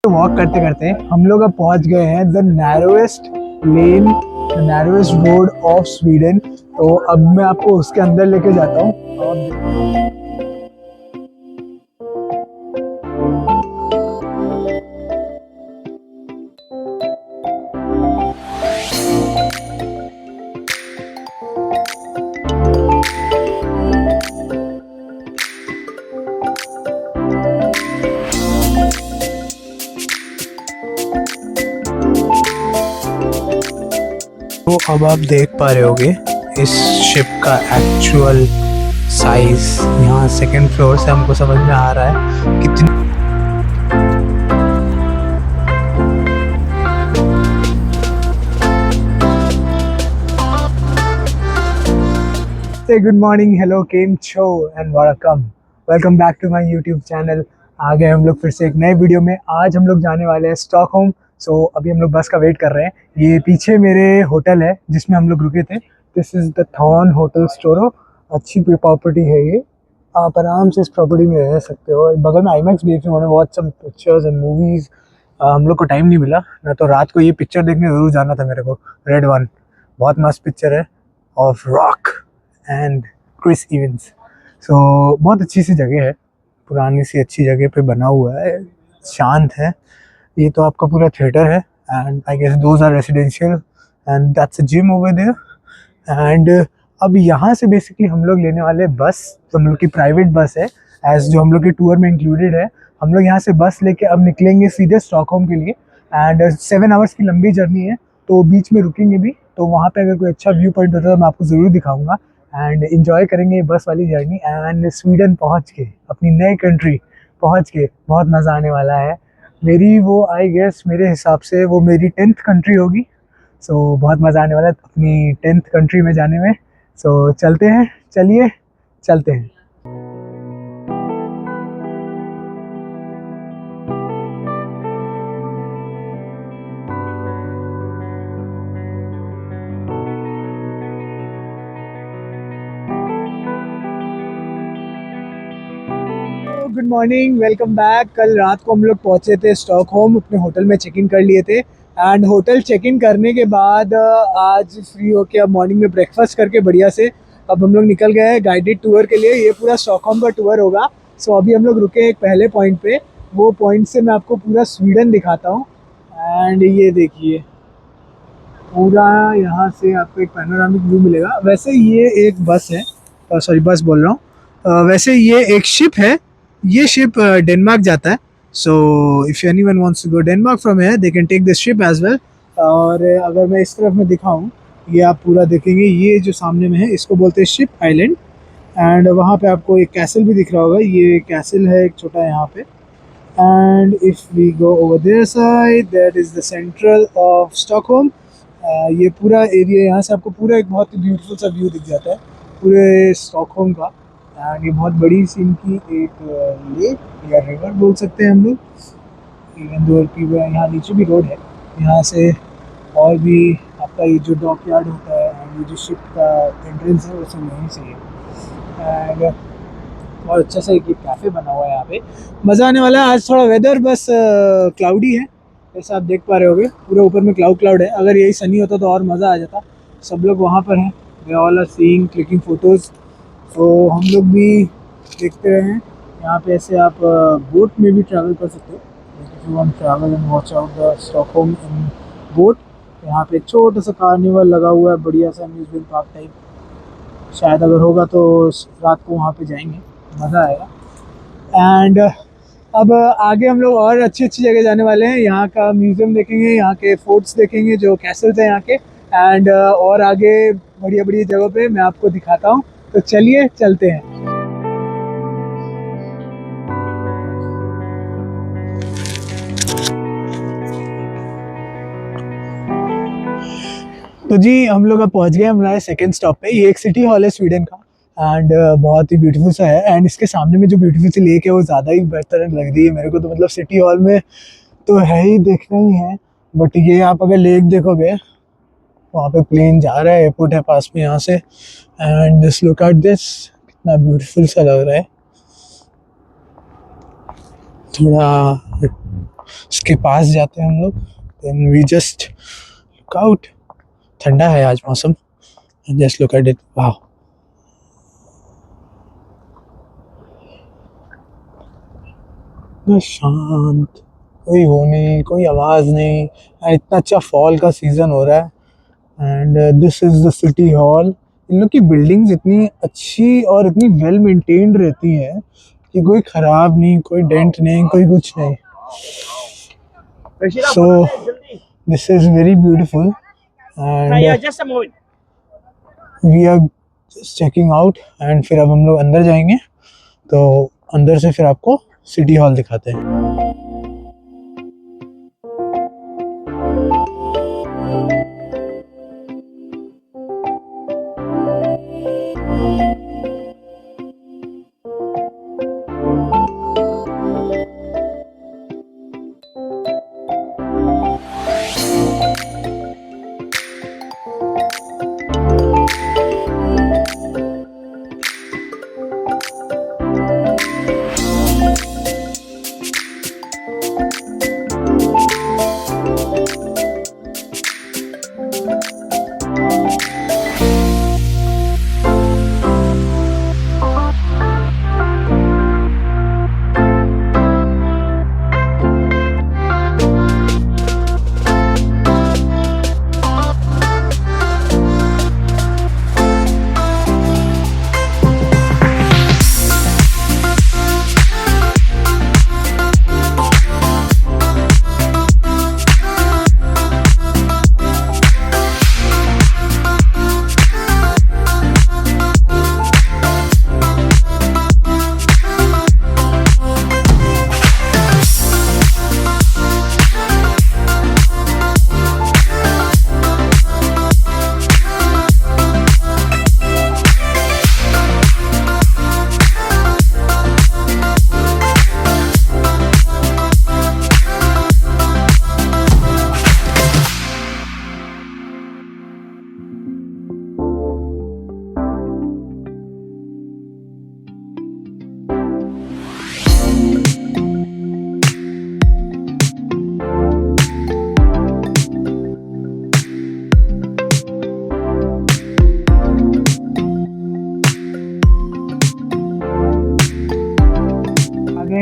Walk करते करते हम लोग अब पहुंच गए हैं the narrowest lane, the narrowest road of Sweden. तो अब मैं आपको उसके अंदर लेके जाता हूँ। तो अब आप देख पा रहे होगे इस शिप का एक्चुअल साइज। यहाँ सेकंड फ्लोर से हमको समझ में आ रहा है कितनी। गुड मॉर्निंग, हेलो, केम छो and welcome back to my YouTube channel. आ गए हम लोग फिर से एक नए वीडियो में। आज हम लोग जाने वाले हैं स्टॉकहोम। सो अभी हम लोग बस का वेट कर रहे हैं। ये पीछे मेरे होटल है जिसमें हम लोग रुके थे। This is the Thon hotel Storo. अच्छी प्रॉपर्टी है ये, आप आराम से इस प्रॉपर्टी में रह सकते हो। बगल में आईमैक्स भी है, watch some pictures and movies. हम लोग को टाइम नहीं मिला ना, तो रात को ये पिक्चर देखने ज़रूर जाना था मेरे को। रेड वन बहुत मस्त पिक्चर है of Rock and Chris Evans. So बहुत अच्छी सी जगह है, पुरानी सी अच्छी जगह पे बना हुआ है, शांत है। ये तो आपका पूरा थिएटर है and I guess those are residential and that's a gym over there. And अब यहाँ से बेसिकली हम लोग लेने वाले बस, तो हम लोग की प्राइवेट बस है, एज जो हम लोग के टूर में इंक्लूडेड है। हम लोग यहाँ से बस लेके अब निकलेंगे सीधे स्टॉकहोम के लिए। एंड 7 आवर्स की लंबी जर्नी है, तो बीच में रुकेंगे भी। तो वहाँ पे अगर कोई अच्छा व्यू पॉइंट होता है तो मैं आपको ज़रूर दिखाऊंगा एंड इन्जॉय करेंगे ये बस वाली जर्नी। एंड स्वीडन पहुँच के, अपनी नई कंट्री पहुँच के बहुत मज़ा आने वाला है। मेरी वो आई गेस मेरे हिसाब से वो मेरी 10th कंट्री होगी। सो बहुत मज़ा आने वाला है अपनी 10th कंट्री में जाने में। सो चलते हैं, चलिए चलते हैं। Good morning, welcome back. कल रात को हम लोग पहुंचे थे स्टॉकहोम, अपने होटल में चेक इन कर लिए थे। एंड होटल चेक इन करने के बाद आज फ्री होके अब मॉर्निंग में ब्रेकफास्ट करके बढ़िया से अब हम लोग निकल गए हैं गाइडेड टूर के लिए। ये पूरा स्टॉकहोम का टूर होगा। सो अभी हम लोग रुके हैं एक पहले पॉइंट पे। वो पॉइंट से मैं आपको पूरा स्वीडन दिखाता हूँ। एंड ये देखिए, पूरा यहाँ से आपको एक पैनोरामिक व्यू मिलेगा। वैसे ये एक बस है, सॉरी बस बोल रहा हूँ, वैसे ये एक शिप है। ये शिप डेनमार्क जाता है। So if anyone wants to go Denmark from here they can take this ship as well. और अगर मैं इस तरफ में दिखाऊं, ये आप पूरा देखेंगे, ये जो सामने में है इसको बोलते हैं शिप आइलैंड। एंड वहाँ पे आपको एक कैसल भी दिख रहा होगा, ये कैसल है एक छोटा यहाँ पे। And if we go over there side, that is the central of Stockholm. ये पूरा एरिया, यहाँ से आपको पूरा एक बहुत ही ब्यूटीफुल सा व्यू दिख जाता है पूरे स्टॉकहोम का। एंड ये बहुत बड़ी सी इनकी एक लेक या रिवर बोल सकते हैं हम लोग। इवन दो यहाँ नीचे भी रोड है, यहाँ से और भी आपका ये जो डॉक यार्ड होता है एंड ये जो शिप का एंट्रेंस है वो सब यहीं से है। एंड बहुत अच्छा सा एक कैफ़े बना हुआ है यहाँ पे, मज़ा आने वाला है। आज थोड़ा वेदर बस क्लाउडी है, जैसे आप देख पा रहे होगे पूरे ऊपर में क्लाउड है। अगर यही सनी होता तो और मज़ा आ जाता। सब लोग वहाँ पर हैं, they all are seeing, clicking photos. तो हम लोग भी देखते रहे हैं। यहाँ पे ऐसे आप बोट में भी ट्रैवल कर सकते हो, if you want travel and watch out the Stockholm in boat. यहाँ पे एक छोटा सा कार्निवल लगा हुआ है, बढ़िया सा अम्यूजमेंट पार्क टाइप। शायद अगर होगा तो रात को वहाँ पे जाएंगे, मज़ा आएगा। एंड अब आगे हम लोग और अच्छी अच्छी जगह जाने वाले हैं। यहाँ का म्यूज़ियम देखेंगे, यहाँ के फोर्ट्स देखेंगे जो कैसल्स हैं यहाँ के। एंड और आगे बढ़िया बढ़िया जगह पे मैं आपको दिखाता हूँ। तो चलिए चलते हैं। तो जी हम लोग अब पहुंच गए हमारे सेकंड स्टॉप पे। ये एक सिटी हॉल है स्वीडन का एंड बहुत ही ब्यूटीफुल सा है। एंड इसके सामने में जो ब्यूटीफुल सी लेक है वो ज़्यादा ही बेहतर लग रही है मेरे को। तो मतलब सिटी हॉल में तो है ही, देखना ही है। बट ये आप अगर लेक देखोगे, वहाँ पे प्लेन जा रहा है, एयरपोर्ट है पास में यहाँ से। And just look at this, कितना ब्यूटीफुल सा लग रहा है। थोड़ा इसके पास जाते हैं हम लोग. Then we just look out. ठंडा है आज मौसम. Just look at it. वाह. शांत, कोई वो नहीं, कोई आवाज़ नहीं. इतना अच्छा फॉल का सीज़न हो रहा है. And this is the city hall. इन लोग की बिल्डिंग्स इतनी अच्छी और इतनी वेल मेंटेन्ड रहती हैं कि कोई ख़राब नहीं, कोई डेंट नहीं, कोई कुछ नहीं. So this is very beautiful. And we are just checking out. And फिर अब हम लोग अंदर जाएंगे, तो अंदर से फिर आपको सिटी हॉल दिखाते हैं.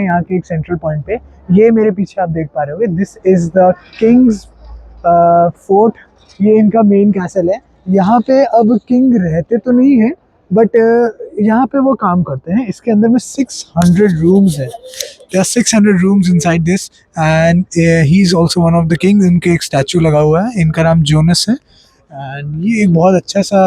यहाँ के एक सेंट्रल पॉइंट पे. ये मेरे पीछे आप देख पा रहे होगे, this is the Kings fort. ये इनका मेन कैसल है. यहाँ पे अब किंग रहते तो नहीं है, बट यहाँ पे वो काम करते हैं. इसके अंदर में 600 रूम्स है. There are 600 rooms inside this, and he is also one of the kings. इनके एक स्टैचू लगा हुआ है. इनका नाम जोनस है. एंड ये एक बहुत अच्छा सा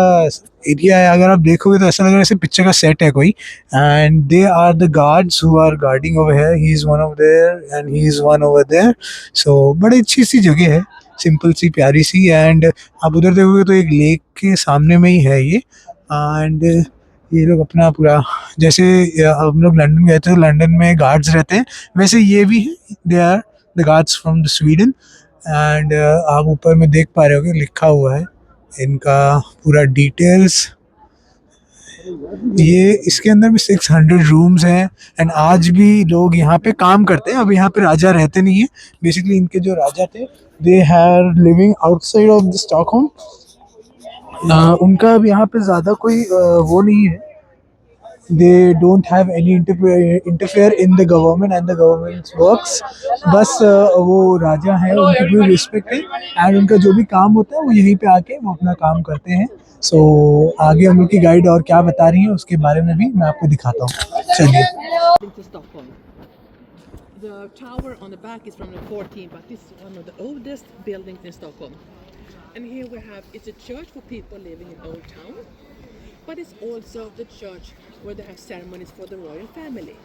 एरिया है. अगर आप देखोगे तो ऐसा लग रहा है जैसे पिक्चर का सेट है कोई. And they are the guards who are guarding over here. He is one over there and he is one over there. So बड़ी अच्छी सी जगह है, सिंपल सी, प्यारी सी. एंड आप उधर देखोगे तो एक लेक के सामने में ही है ये. एंड ये लोग अपना पूरा, जैसे हम लोग लंदन गए थे तो लंदन में गार्ड्स रहते हैं, वैसे ये भी है. They are the guards from the Sweden. And आप ऊपर में देख पा रहे होगे, लिखा हुआ है इनका पूरा डिटेल्स. ये इसके अंदर भी 600 रूम्स हैं. एंड आज भी लोग यहाँ पे काम करते हैं. अब यहाँ पे राजा रहते नहीं है. बेसिकली इनके जो राजा थे, they are living outside of the Stockholm. उनका अब यहाँ पे ज़्यादा कोई वो नहीं है. They don't have any interfere in the government and the government works. बस वो राजा हैं, उनकी पूरी रिस्पेक्ट है. एंड उनका जो भी काम होता है वो यहीं पे आके वो अपना काम करते हैं. सो आगे हम लोग की गाइड और क्या बता रही है उसके बारे में भी मैं आपको दिखाता हूँ. चलिए. The tower on the back is from the 14th, but this is one of the oldest buildings in Stockholm. And here we have, it's a church for people living in Old Town, but it's also the church where they have ceremonies for the royal family.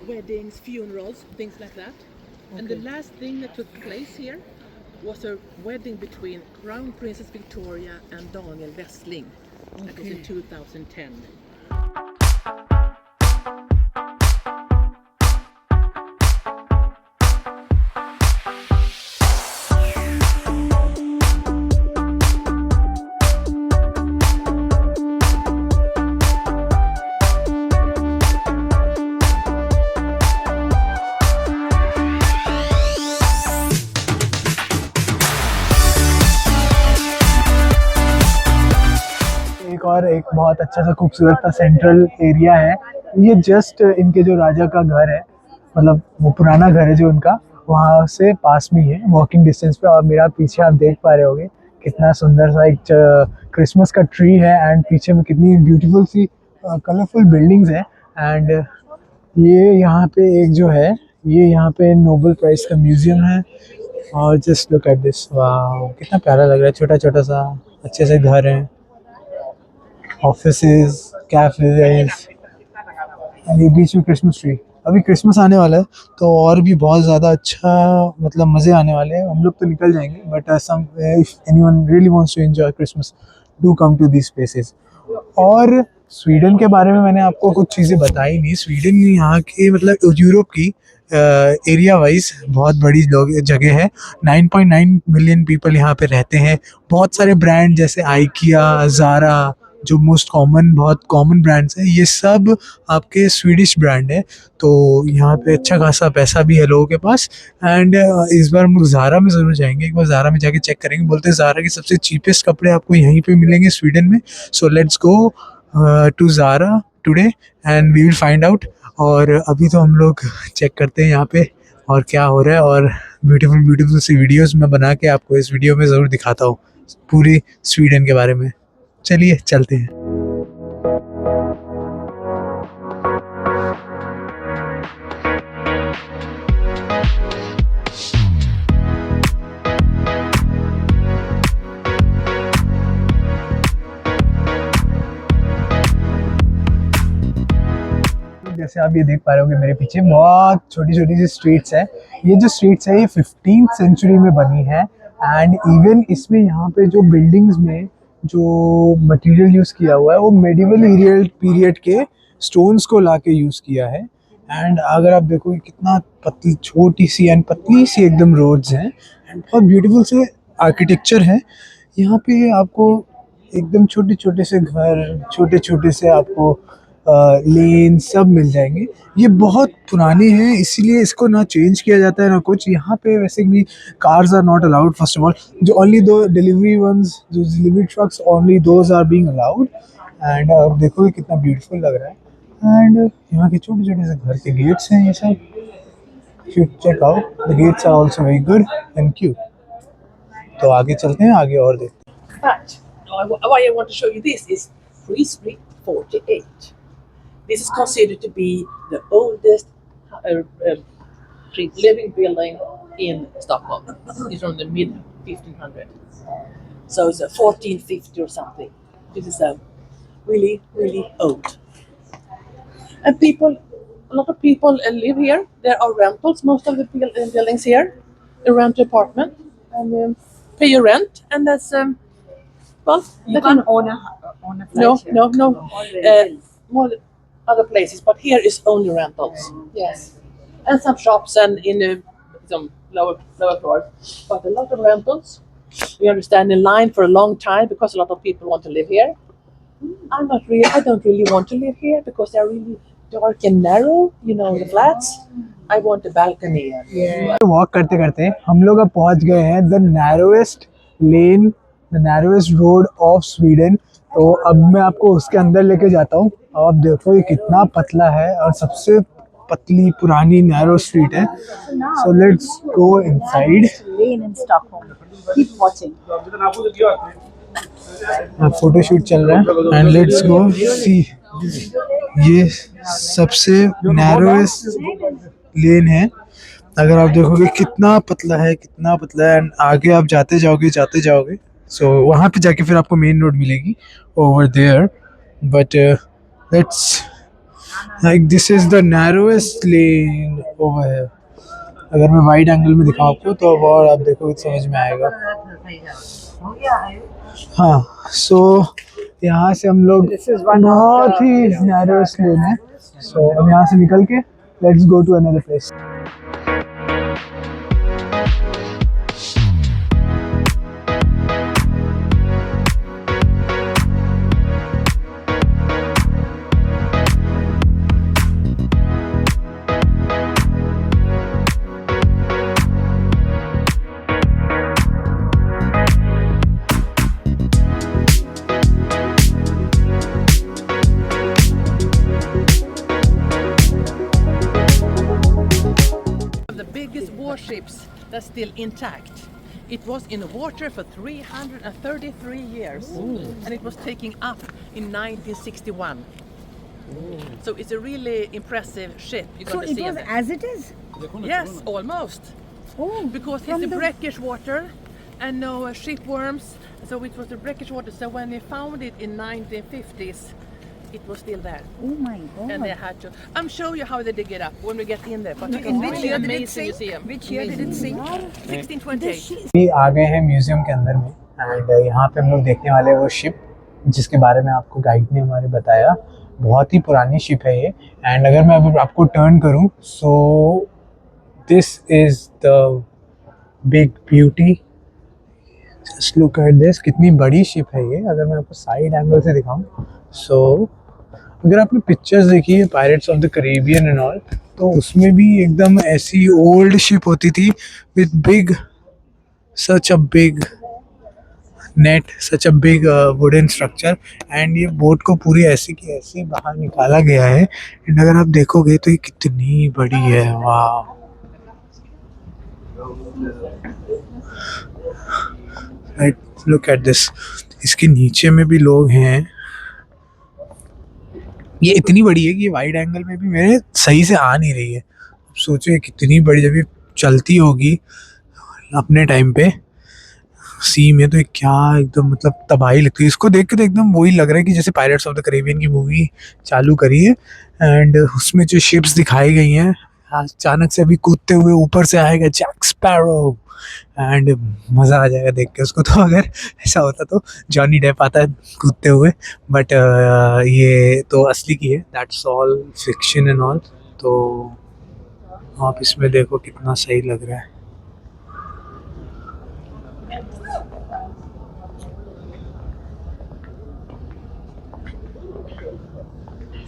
Weddings, funerals, things like that. Okay. And the last thing that took place here was a wedding between Crown Princess Victoria and Daniel Westling. Okay. That was in 2010. और एक बहुत अच्छा सा खूबसूरत सा central area है। ये just इनके जो राजा का घर है, मतलब वो पुराना घर है जो उनका, वहाँ से पास में ही है, वॉकिंग डिस्टेंस पे। और मेरा पीछे आप देख पा रहे होगे कितना सुंदर सा एक क्रिसमस का ट्री है, एंड पीछे में कितनी ब्यूटीफुल सी कलरफुल बिल्डिंग्स है। एंड ये यहाँ पे एक जो है, ये यहाँ पे नोबेल प्राइज का म्यूजियम है। और जस्ट लुक एट दिस, वाह कितना प्यारा लग रहा है, छोटा छोटा सा अच्छे से घर है, ऑफिसेज, कैफेज, ये बीच में क्रिसमस ट्री। अभी क्रिसमस आने वाला है तो और भी बहुत ज़्यादा अच्छा, मतलब मज़े आने वाले हैं। हम लोग तो निकल जाएंगे, but some if anyone really wants to enjoy Christmas, do come to this places. और स्वीडन के बारे में मैंने आपको कुछ चीज़ें बताई नहीं। स्वीडन यहाँ की, मतलब यूरोप की एरिया वाइज बहुत बड़ी जगह है। 9.9 मिलियन पीपल यहाँ पे रहते हैं। बहुत सारे ब्रांड जैसे आइकिया, ज़ारा, जो मोस्ट कॉमन, बहुत कॉमन ब्रांड्स हैं, ये सब आपके स्वीडिश ब्रांड है। तो यहाँ पे अच्छा खासा पैसा भी है लोगों के पास। एंड इस बार हम लोग ज़ारा में ज़रूर जाएंगे, एक बार ज़ारा में जाके चेक करेंगे। बोलते हैं ज़ारा के सबसे चीपेस्ट कपड़े आपको यहीं पे मिलेंगे स्वीडन में। So let's go to Zara today and we will find out. और अभी तो हम लोग चेक करते हैं यहाँ पे और क्या हो रहा है, और ब्यूटीफुल ब्यूटीफुल सी वीडियोस मैं बना के आपको इस वीडियो में ज़रूर दिखाता हूँ पूरी स्वीडन के बारे में। चलिए चलते हैं। जैसे आप ये देख पा रहे होगे मेरे पीछे बहुत छोटी छोटी सी स्ट्रीट्स है। ये जो स्ट्रीट्स है ये 15th सेंचुरी में बनी है। एंड इवन इसमें यहाँ पे जो बिल्डिंग्स में जो मटेरियल यूज़ किया हुआ है वो मेडिवल पीरियड के स्टोन्स को लाके यूज़ किया है। एंड अगर आप देखोगे कितना पतली, छोटी सी एंड पतली सी एकदम रोड्स हैं, एंड बहुत ब्यूटीफुल से आर्किटेक्चर है यहाँ पे। आपको एकदम छोटे छोटे से घर, छोटे छोटे से आपको लेन सब मिल जाएंगे। ये बहुत पुराने हैं, इसीलिए इसको ना चेंज किया जाता है ना कुछ। यहाँ पे वैसे भी cars are not allowed first of all. जो ओनली दो डिलीवरी वंस, जो delivery trucks, only those are being allowed. And आप देखोगे कितना ब्यूटीफुल लग रहा है। एंड यहाँ के छोटे छोटे से घर के गेट्स हैं ये सब। You check out, the gates are also very good and cute. तो आगे चलते हैं, आगे और देखते हैं। But why I want to show you this is Free Street 48. This is considered to be the oldest living building in Stockholm. It's from the mid 1500s. So it's a 1450 or something. This is really, really old. And a lot of people live here. There are rentals. Most of the buildings here, a rent apartment, and pay your rent, and that's well. You can own a flat here. No. Already. More other places, but here is only rentals. Yes, and some shops and in some lower floors, but a lot of rentals. We have to stand in line for a long time because a lot of people want to live here. I don't really want to live here because they're really dark and narrow. You know, the flats. I want a balcony. Yeah. Walk करते करते हम लोग अब पहुंच गए हैं the narrowest lane, the narrowest road of Sweden. तो अब मैं आपको उसके अंदर लेके जाता हूँ। अब आप देखो ये कितना पतला है और सबसे पतली पुरानी नैरो स्ट्रीट है। सो let's go inside. Lane in Stockholm. Keep watching. Photo shoot चल रहा है एंड लेट्स गो सी। ये सबसे नैरोएस्ट लेन है। अगर आप देखोगे कितना पतला है, कितना पतला है। एंड आगे आप जाते जाओगे सो वहाँ पे जाके फिर आपको मेन रोड मिलेगी over there. But let's like this is the narrowest lane over here. अगर मैं वाइड एंगल में दिखाऊं आपको तो अब और आप देखोगे तो समझ में आएगा। हाँ, सो यहाँ से हम लोग बहुत ही नैरोएस्ट लेन है। सो अब यहाँ से निकल के let's go to another place. ships that's still intact. It was in water for 333 years, and it was taken up in 1961. So it's a really impressive ship. You're So going to it see was it. as it is? Yes, almost. Oh, Because from it's a the- brackish water and no shipworms. So it was the brackish water. So when they found it in 1950s, it was still there. Oh my God. And they had to. I'm show you how they dig it up when we get in there. But it's In a which really year did it amazing sink? museum. Which year did it sink? 1628. अभी आ गए हैं museum के अंदर में and यहाँ पे हम लोग देखने वाले हैं वो शिप जिसके बारे में आपको गाइड ने हमारे बताया। बहुत ही पुरानी शिप है ये एंड अगर मैं अभी आपको टर्न करूँ सो this is the big beauty. Just look at this, कितनी बड़ी शिप है ये। अगर मैं आपको साइड एंगल से दिखाऊँ सो अगर आपने पिक्चर्स देखी है pirates of the Caribbean and all तो उसमें भी एकदम ऐसी ओल्ड शिप होती थी with big such a big net, such a big wooden structure and ये बोट को पूरी ऐसी की ऐसी बाहर निकाला गया है एंड अगर आप देखोगे तो ये कितनी बड़ी है। वाह, राइट, लुक एट दिस। इसके नीचे में भी लोग हैं। ये इतनी बड़ी है कि ये वाइड एंगल में भी मेरे सही से आ नहीं रही है। अब सोचो ये कितनी बड़ी, जब ये चलती होगी अपने टाइम पे सी में तो ये क्या एकदम मतलब तबाही लगती है। इसको देख के तो एकदम वही लग रहा है कि जैसे पायरेट्स ऑफ द कैरिबियन की मूवी चालू करी है एंड उसमें जो शिप्स दिखाई गई हैं अचानक से अभी कूदते हुए ऊपर से आएगा जैक स्पैरो एंड मज़ा आ जाएगा देख के उसको। तो अगर ऐसा होता तो जॉनी डेप आता है कूदते हुए, बट ये तो असली की है, that's all fiction and all. तो आप इसमें देखो कितना सही लग रहा है।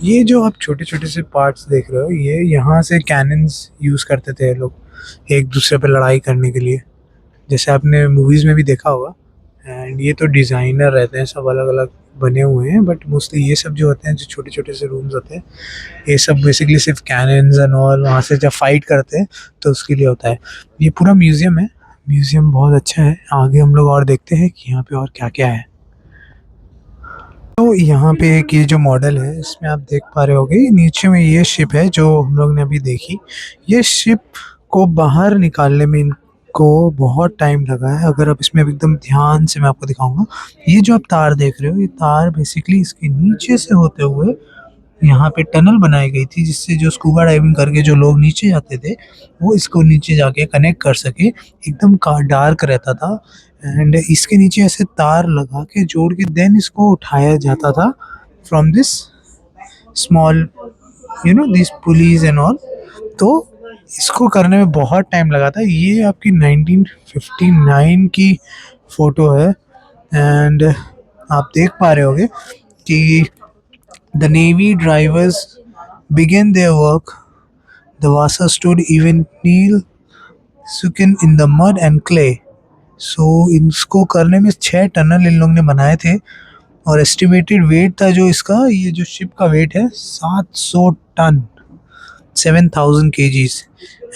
ये जो आप छोटे छोटे से पार्ट्स देख रहे हो ये यहाँ से कैनन्स यूज़ करते थे लोग एक दूसरे पे लड़ाई करने के लिए, जैसे आपने मूवीज़ में भी देखा होगा। एंड ये तो डिज़ाइनर रहते हैं, सब अलग अलग बने हुए हैं, बट मोस्टली ये सब जो होते हैं जो छोटे छोटे से रूम्स होते हैं ये सब बेसिकली सिर्फ कैनन्स एंड ऑल वहाँ से जब फाइट करते हैं तो उसके लिए होता है। ये पूरा म्यूज़ियम है, म्यूज़ियम बहुत अच्छा है। आगे हम लोग और देखते हैं कि यहाँ पे और क्या क्या है। तो यहाँ पे एक ये जो मॉडल है इसमें आप देख पा रहे होगे नीचे में ये शिप है जो हम लोग ने अभी देखी। ये शिप को बाहर निकालने में इनको बहुत टाइम लगा है। अगर आप इसमें एकदम ध्यान से मैं आपको दिखाऊंगा, ये जो आप तार देख रहे हो ये तार बेसिकली इसके नीचे से होते हुए यहाँ पे टनल बनाई गई थी जिससे जो स्कूबा डाइविंग करके जो लोग नीचे जाते थे वो इसको नीचे जाके कनेक्ट कर सके। एकदम डार्क रहता था एंड इसके नीचे ऐसे तार लगा के जोड़ के देन इसको उठाया जाता था from this small this pulleys and all. तो इसको करने में बहुत टाइम लगा था। ये आपकी 1959 की फ़ोटो है एंड आप देख पा रहे होगे कि the Navy drivers began their work. The Vasa stood even kneel sunken in the mud and clay. So इसको करने में 6 टनल इन लोग ने बनाए थे और एस्टिमेटेड वेट था जो इसका, ये जो शिप का वेट है 700 ton 7000 kgs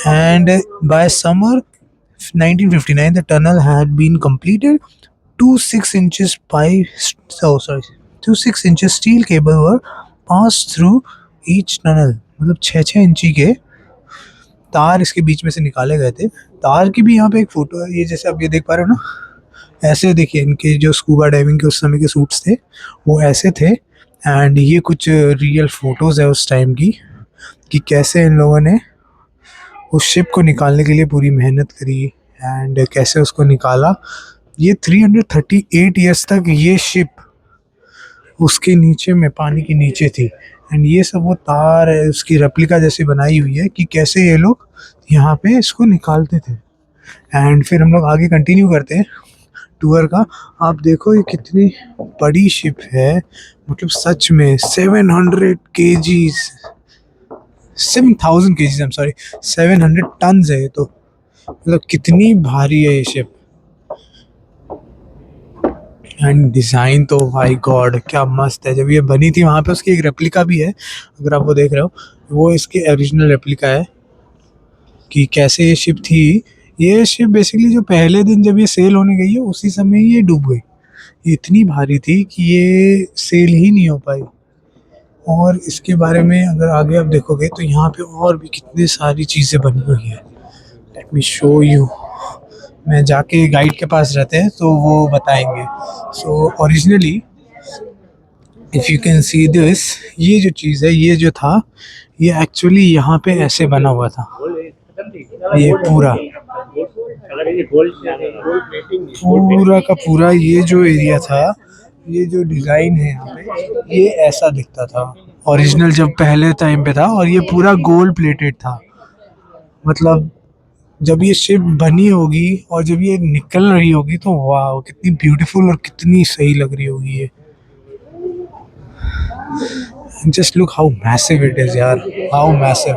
and by summer 1959 the tunnel had been completed. 2 6 inches steel cable were passed through each tunnel. मतलब 6 इंची के तार इसके बीच में से निकाले गए थे। तार की भी यहाँ पे एक फ़ोटो है, ये जैसे आप ये देख पा रहे हो ना, ऐसे देखिए इनके जो स्कूबा डाइविंग के उस समय के सूट्स थे वो ऐसे थे एंड ये कुछ रियल फ़ोटोज़ है उस टाइम की कि कैसे इन लोगों ने उस शिप को निकालने के लिए पूरी मेहनत करी एंड कैसे उसको निकाला। ये 338 ईयर्स तक ये शिप उसके नीचे में पानी के नीचे थी एंड ये सब वो तार है उसकी रेप्लिका जैसी बनाई हुई है कि कैसे ये लोग यहाँ पे इसको निकालते थे। एंड फिर हम लोग आगे कंटिन्यू करते हैं टूर का। आप देखो ये कितनी बड़ी शिप है, मतलब सच में 700 kgs 7000 kgs I am sorry 700 tons है ये तो, मतलब कितनी भारी है ये शिप। एंड डिज़ाइन तो भाई गॉड क्या मस्त है। जब ये बनी थी वहाँ पे उसकी एक रेप्लिका भी है, अगर आप वो देख रहे हो वो इसकी ओरिजिनल रेप्लिका है कि कैसे ये शिप थी ये शिप बेसिकली जो पहले दिन जब ये सेल होने गई है उसी समय ये डूब गई। ये इतनी भारी थी कि ये सेल ही नहीं हो पाई। और इसके बारे में अगर आगे आप देखोगे तो यहाँ पे और भी कितनी सारी चीज़ें बनी हुई है। Let me show you. मैं जाके गाइड के पास रहते हैं तो वो बताएंगे। So originally if you can see this, ये जो चीज़ है, ये जो था, ये एक्चुअली यहाँ पे ऐसे बना हुआ था। ये पूरा पूरा का पूरा ये जो एरिया था, ये जो डिज़ाइन है यहाँ पे, ये ऐसा दिखता था ओरिजिनल जब पहले टाइम पे था। और ये पूरा गोल्ड प्लेटेड था। मतलब जब ये शिप बनी होगी और जब ये निकल रही होगी तो वाह, कितनी ब्यूटीफुल और कितनी सही लग रही होगी ये। Just look how massive it is यार, हाउ मैसिव।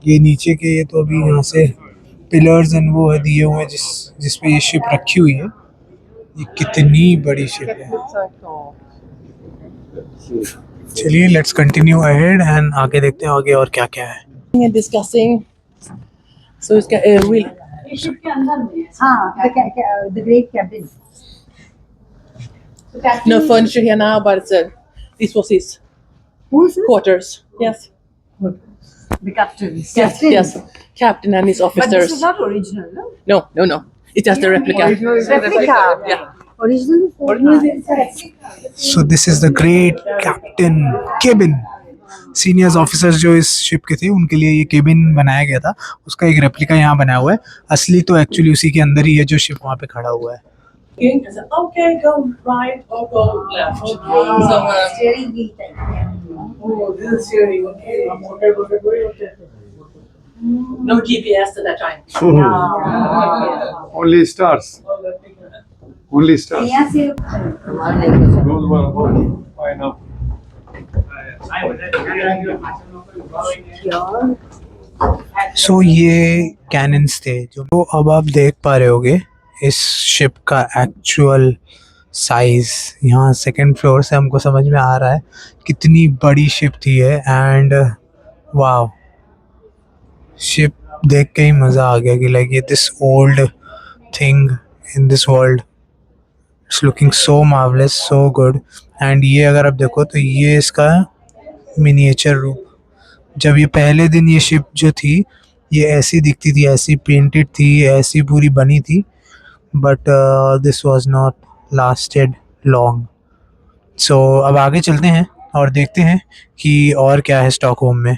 ये नीचे के ये तो अभी यहाँ से पिलर्स एंड वो है दिए हुए हैं जिस पे ये शिप रखी हुई है। ये कितनी बड़ी शिप है। चलिए लेट्स कंटिन्यू अहेड एंड आगे देखते हैं आगे और क्या क्या है। And discussing. So it's got a real. The great cabin. No furniture here now, but this was his Who's this? quarters. Yes. The captain. Yes. Yes. Captain and his But officers. this is not original, no? No. It's just a replica. Replica. Yeah. Original is so this is the great captain cabin. Seniors officers जो इस ship के थे उनके लिए ये cabin बनाया गया था। उसका एक रेप्लिका यहाँ बना हुआ है। असली तो एक्चुअली उसी के अंदर ही है जो शिप वहाँ पे खड़ा हुआ है। King and said, okay, go right or go left. So, steering wheel type. no GPS at that time. Only stars. Only stars. यहाँ से Those were okay. Fine now. सो ये कैनन्स थे जो अब आप देख पा रहे होगे इस शिप का एक्चुअल साइज। यहाँ सेकंड फ्लोर से हमको समझ में आ रहा है कितनी बड़ी शिप थी है। एंड वाव, शिप देख के ही मज़ा आ गया कि लाइक ये this old thing in this world, it's looking so marvellous, so good. And ये अगर आप देखो तो ये इसका मिनिएचर रूप। जब ये पहले दिन ये शिप जो थी ये ऐसी दिखती थी, ऐसी पेंटेड थी, ऐसी पूरी बनी थी। But this was not lasted long. So अब आगे चलते हैं और देखते हैं कि और क्या है स्टॉकहोम में।